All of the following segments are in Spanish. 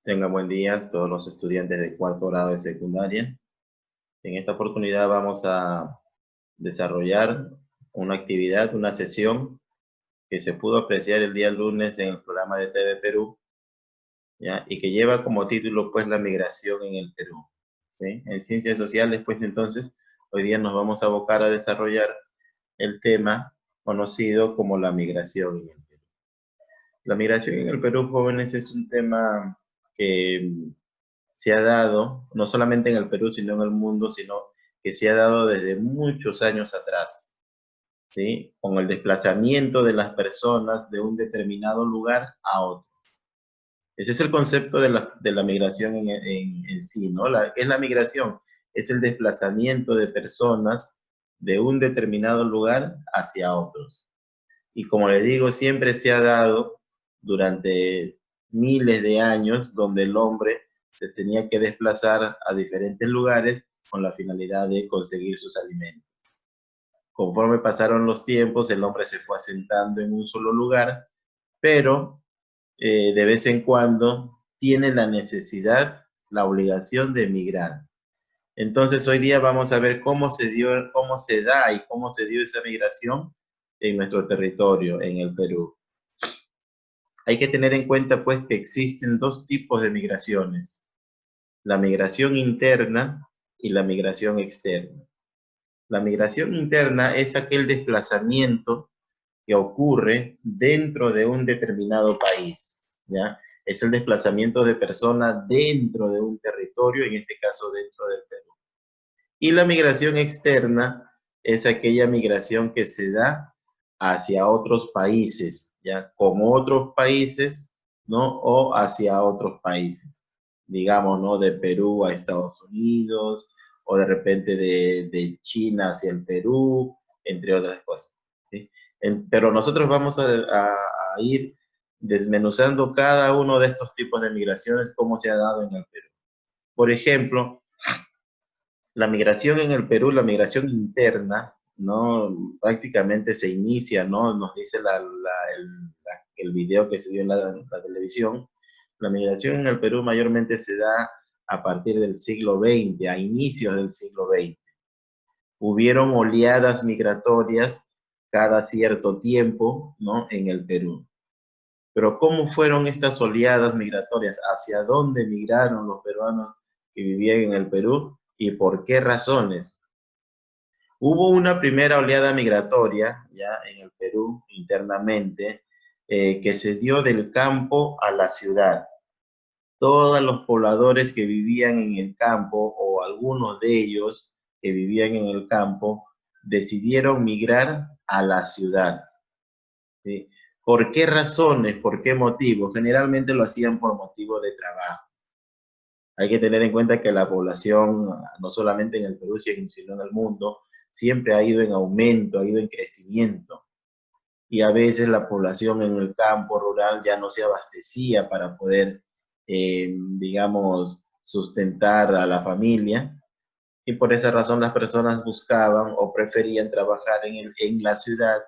Tengan buen día todos los estudiantes de cuarto grado de secundaria. En esta oportunidad vamos a desarrollar una actividad, una sesión que se pudo apreciar el día lunes en el programa de TV Perú, ¿ya? Y que lleva como título pues la migración en el Perú, ¿sí? En ciencias sociales pues entonces hoy día nos vamos a abocar a desarrollar el tema conocido como la migración en el Perú. La migración en el Perú, jóvenes, es un tema que se ha dado, no solamente en el Perú, sino en el mundo, sino que se ha dado desde muchos años atrás, ¿sí? Con el desplazamiento de las personas de un determinado lugar a otro. Ese es el concepto de la migración en sí, ¿no? ¿Qué es la migración? Es el desplazamiento de personas de un determinado lugar hacia otros. Y como les digo, siempre se ha dado durante miles de años donde el hombre se tenía que desplazar a diferentes lugares con la finalidad de conseguir sus alimentos. Conforme pasaron los tiempos, el hombre se fue asentando en un solo lugar, pero de vez en cuando tiene la necesidad, la obligación de emigrar. Entonces hoy día vamos a ver cómo se dio, cómo se da y cómo se dio esa migración en nuestro territorio, en el Perú. Hay que tener en cuenta pues que existen dos tipos de migraciones, la migración interna y la migración externa. La migración interna es aquel desplazamiento que ocurre dentro de un determinado país, ¿ya? Es el desplazamiento de personas dentro de un territorio, en este caso dentro del Perú. Y la migración externa es aquella migración que se da hacia otros países, ¿ya? Con otros países, ¿no? O hacia otros países, digamos, ¿no? De Perú a Estados Unidos, o de repente de China hacia el Perú, entre otras cosas, ¿sí? Pero nosotros vamos a ir desmenuzando cada uno de estos tipos de migraciones, cómo se ha dado en el Perú. Por ejemplo, la migración en el Perú, la migración interna, ¿no? Prácticamente se inicia, ¿no? Nos dice el video que se dio en la televisión. La migración en el Perú mayormente se da a partir del siglo XX, a inicios del siglo XX. Hubieron oleadas migratorias cada cierto tiempo, ¿no? En el Perú. Pero ¿cómo fueron estas oleadas migratorias? ¿Hacia dónde migraron los peruanos que vivían en el Perú? ¿Y por qué razones? Hubo una primera oleada migratoria ya en el Perú internamente que se dio del campo a la ciudad. Todos los pobladores que vivían en el campo o algunos de ellos que vivían en el campo decidieron migrar a la ciudad, ¿sí? ¿Por qué razones? ¿Por qué motivos? Generalmente lo hacían por motivo de trabajo. Hay que tener en cuenta que la población, no solamente en el Perú, sino en el mundo, siempre ha ido en aumento, ha ido en crecimiento. Y a veces la población en el campo rural ya no se abastecía para poder, digamos, sustentar a la familia. Y por esa razón las personas buscaban o preferían trabajar en la ciudad,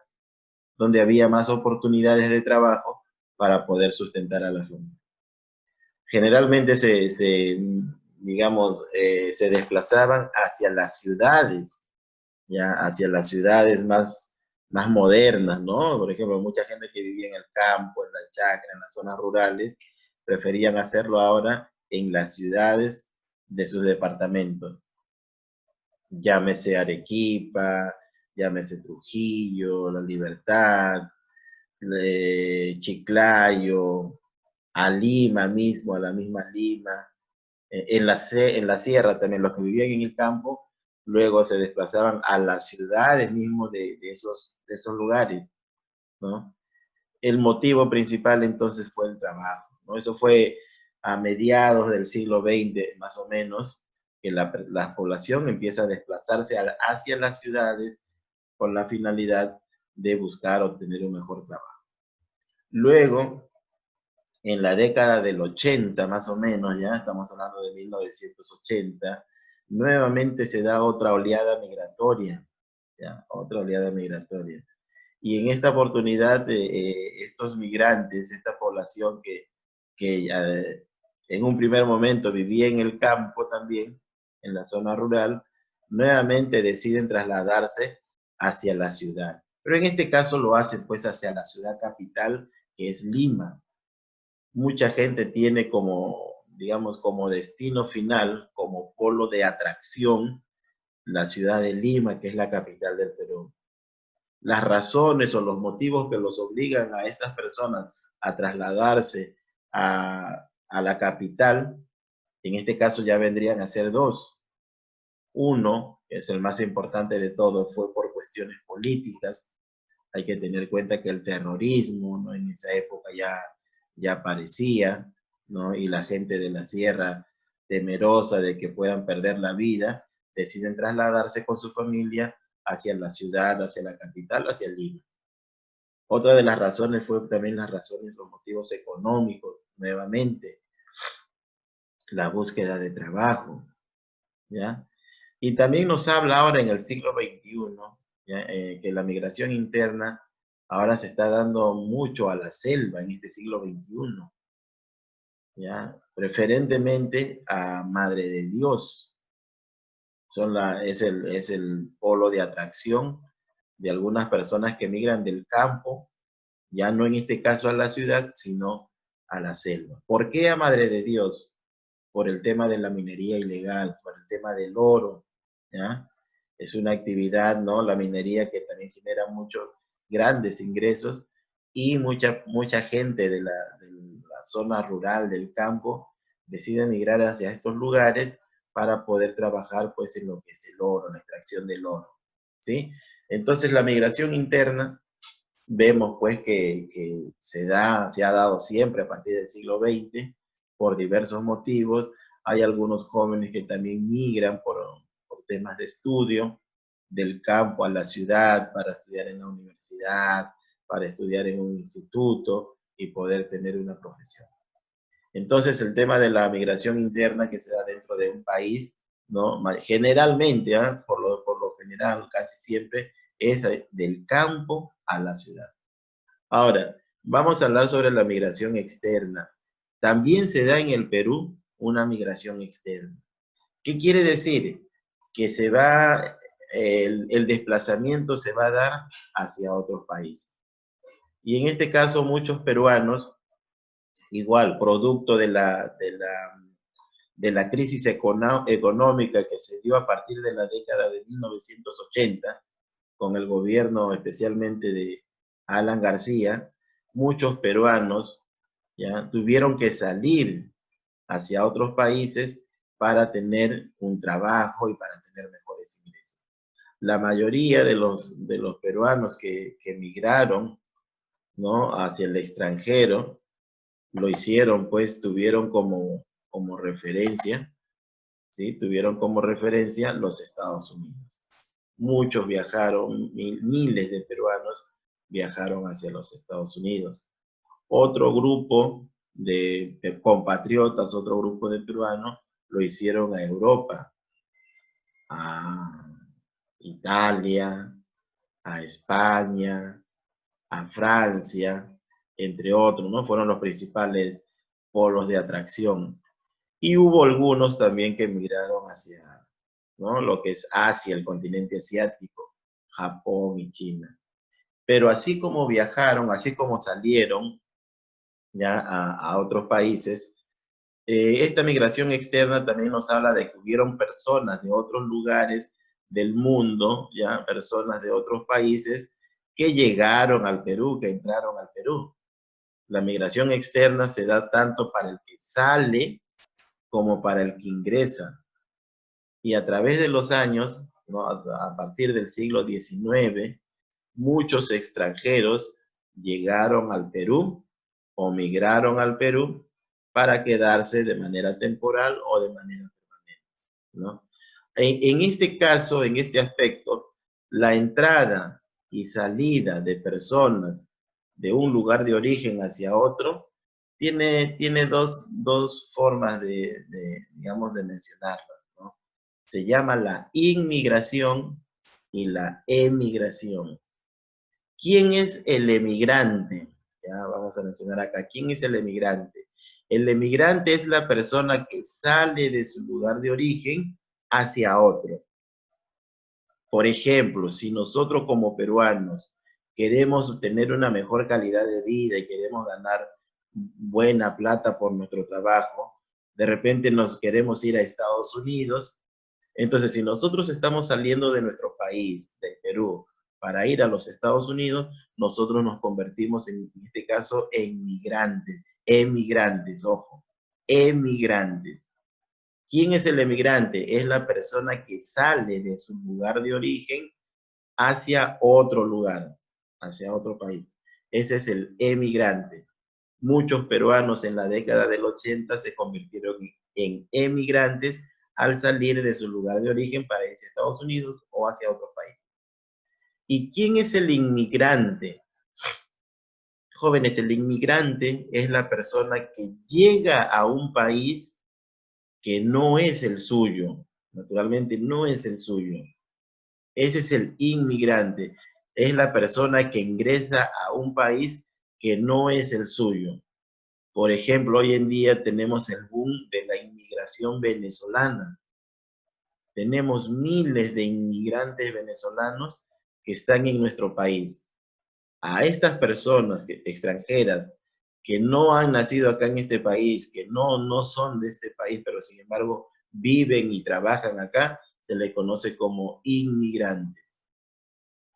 donde había más oportunidades de trabajo para poder sustentar a la familia. Generalmente digamos, se desplazaban hacia las ciudades, ya hacia las ciudades más modernas, ¿no? Por ejemplo, mucha gente que vivía en el campo, en la chacra, en las zonas rurales, preferían hacerlo ahora en las ciudades de sus departamentos. Llámese Arequipa, llámese Trujillo, La Libertad, Chiclayo, a Lima mismo, a la misma Lima, en la sierra también, los que vivían en el campo, luego se desplazaban a las ciudades mismos de esos lugares, ¿no? El motivo principal entonces fue el trabajo, ¿no? Eso fue a mediados del siglo XX, más o menos, que la población empieza a desplazarse hacia las ciudades con la finalidad de buscar obtener un mejor trabajo. Luego, en la década del 80 más o menos, ya estamos hablando de 1980, nuevamente se da otra oleada migratoria, ya, otra oleada migratoria. Y en esta oportunidad, estos migrantes, esta población que en un primer momento vivía en el campo también, en la zona rural, nuevamente deciden trasladarse hacia la ciudad. Pero en este caso lo hacen pues hacia la ciudad capital, que es Lima. Mucha gente tiene como, digamos, como destino final, como polo de atracción, la ciudad de Lima, que es la capital del Perú. Las razones o los motivos que los obligan a estas personas a trasladarse a la capital, en este caso ya vendrían a ser dos. Uno, que es el más importante de todo, fue por cuestiones políticas. Hay que tener en cuenta que el terrorismo, ¿no? En esa época ya aparecía, ¿no? Y la gente de la sierra, temerosa de que puedan perder la vida, deciden trasladarse con su familia hacia la ciudad, hacia la capital, hacia Lima. Otra de las razones fue también las razones, los motivos económicos, nuevamente, la búsqueda de trabajo, ¿ya? Y también nos habla ahora en el siglo XXI, ¿ya? Que la migración interna ahora se está dando mucho a la selva en este siglo XXI, ¿ya? Preferentemente a Madre de Dios. Es el polo de atracción de algunas personas que migran del campo, ya no en este caso a la ciudad, sino a la selva. ¿Por qué a Madre de Dios? Por el tema de la minería ilegal, por el tema del oro, ¿ya? Es una actividad, ¿no? La minería que también genera muchos grandes ingresos y mucha gente de la zona rural, del campo, decide emigrar hacia estos lugares para poder trabajar pues en lo que es el oro, la extracción del oro, ¿sí? Entonces la migración interna vemos pues que se ha dado siempre a partir del siglo XX por diversos motivos. Hay algunos jóvenes que también migran por temas de estudio, del campo a la ciudad, para estudiar en la universidad, para estudiar en un instituto y poder tener una profesión. Entonces, el tema de la migración interna que se da dentro de un país, ¿no? Generalmente, ¿eh? Por lo general, casi siempre, es del campo a la ciudad. Ahora, vamos a hablar sobre la migración externa. También se da en el Perú una migración externa. ¿Qué quiere decir? Que el desplazamiento se va a dar hacia otros países. Y en este caso, muchos peruanos, igual, producto de la crisis económica que se dio a partir de la década de 1980, con el gobierno especialmente de Alan García, muchos peruanos ya tuvieron que salir hacia otros países para tener un trabajo y para tener mejores ingresos. La mayoría de los peruanos que emigraron, ¿no? Hacia el extranjero, lo hicieron, pues tuvieron como referencia, ¿sí? Tuvieron como referencia los Estados Unidos. Muchos viajaron, miles de peruanos viajaron hacia los Estados Unidos. Otro grupo de compatriotas, otro grupo de peruanos, lo hicieron a Europa, a Italia, a España, a Francia, entre otros, ¿no? Fueron los principales polos de atracción. Y hubo algunos también que emigraron hacia, ¿no? Lo que es Asia, el continente asiático, Japón y China. Pero así como viajaron, así como salieron ya a otros países, esta migración externa también nos habla de que hubieron personas de otros lugares del mundo, ya personas de otros países que llegaron al Perú, que entraron al Perú. La migración externa se da tanto para el que sale como para el que ingresa. Y a través de los años, ¿no? A partir del siglo XIX, muchos extranjeros llegaron al Perú o migraron al Perú para quedarse de manera temporal o de manera permanente, ¿no? En este caso, en este aspecto, la entrada y salida de personas de un lugar de origen hacia otro tiene dos formas digamos, de mencionarlas, ¿no? Se llama la inmigración y la emigración. ¿Quién es el emigrante? Ya vamos a mencionar acá. ¿Quién es el emigrante? El emigrante es la persona que sale de su lugar de origen hacia otro. Por ejemplo, si nosotros como peruanos queremos tener una mejor calidad de vida y queremos ganar buena plata por nuestro trabajo, de repente nos queremos ir a Estados Unidos. Entonces, si nosotros estamos saliendo de nuestro país, del Perú, para ir a los Estados Unidos, nosotros nos convertimos en este caso en migrantes, emigrantes, ojo, emigrantes. ¿Quién es el emigrante? Es la persona que sale de su lugar de origen hacia otro lugar, hacia otro país. Ese es el emigrante. Muchos peruanos en la década del 80 se convirtieron en emigrantes al salir de su lugar de origen para irse a Estados Unidos o hacia otro país. ¿Y quién es el inmigrante? Jóvenes, el inmigrante es la persona que llega a un país que no es el suyo. Naturalmente no es el suyo. Ese es el inmigrante. Es la persona que ingresa a un país que no es el suyo. Por ejemplo, hoy en día tenemos el boom de la inmigración venezolana. Tenemos miles de inmigrantes venezolanos que están en nuestro país. A estas personas extranjeras que no han nacido acá en este país, que no son de este país, pero sin embargo viven y trabajan acá, se les conoce como inmigrantes.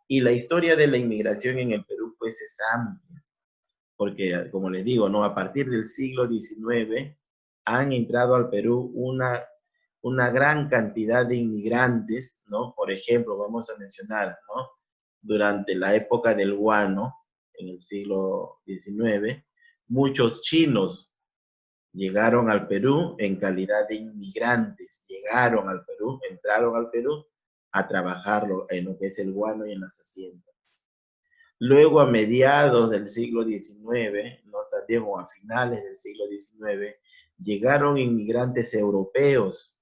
Y la historia de la inmigración en el Perú pues es amplia, porque como les digo, ¿no? A partir del siglo XIX han entrado al Perú una gran cantidad de inmigrantes, ¿no? Por ejemplo, vamos a mencionar, ¿no? Durante la época del guano, en el siglo XIX, muchos chinos llegaron al Perú en calidad de inmigrantes, llegaron al Perú, entraron al Perú a trabajar en lo que es el guano y en las haciendas. Luego, a mediados del siglo XIX, no también o a finales del siglo XIX, llegaron inmigrantes europeos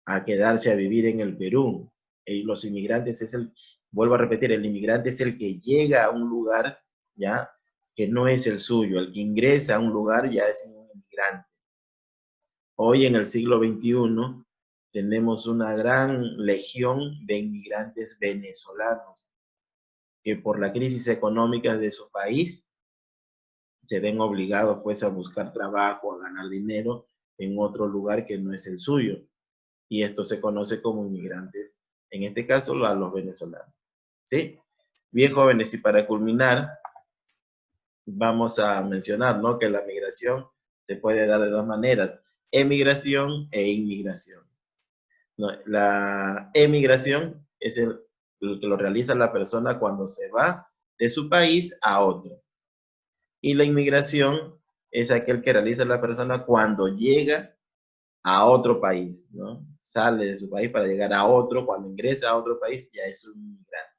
a quedarse a vivir en el Perú. Y los inmigrantes vuelvo a repetir, el inmigrante es el que llega a un lugar, ¿ya? Que no es el suyo. El que ingresa a un lugar ya es un inmigrante. Hoy en el siglo XXI tenemos una gran legión de inmigrantes venezolanos que por la crisis económica de su país se ven obligados pues a buscar trabajo, a ganar dinero en otro lugar que no es el suyo. Y esto se conoce como inmigrantes, en este caso a los venezolanos. ¿Sí? Bien, jóvenes, y para culminar, vamos a mencionar, ¿no? Que la migración se puede dar de dos maneras, emigración e inmigración. ¿No? La emigración es el que lo realiza la persona cuando se va de su país a otro. Y la inmigración es aquel que realiza la persona cuando llega a otro país, ¿no? Sale de su país para llegar a otro, cuando ingresa a otro país ya es un inmigrante.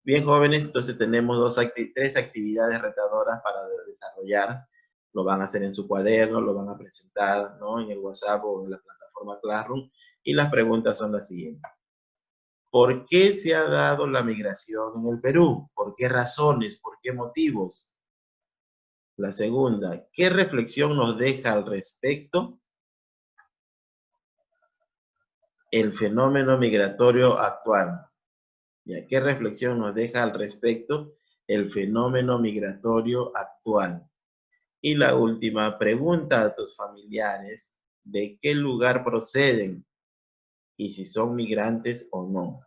Bien, jóvenes, entonces tenemos tres actividades retadoras para desarrollar. Lo van a hacer en su cuaderno, lo van a presentar, ¿no? En el WhatsApp o en la plataforma Classroom. Y las preguntas son las siguientes. ¿Por qué se ha dado la migración en el Perú? ¿Por qué razones? ¿Por qué motivos? La segunda, ¿qué reflexión nos deja al respecto el fenómeno migratorio actual? ¿Y qué reflexión nos deja al respecto el fenómeno migratorio actual? Y la última, pregunta a tus familiares de qué lugar proceden y si son migrantes o no.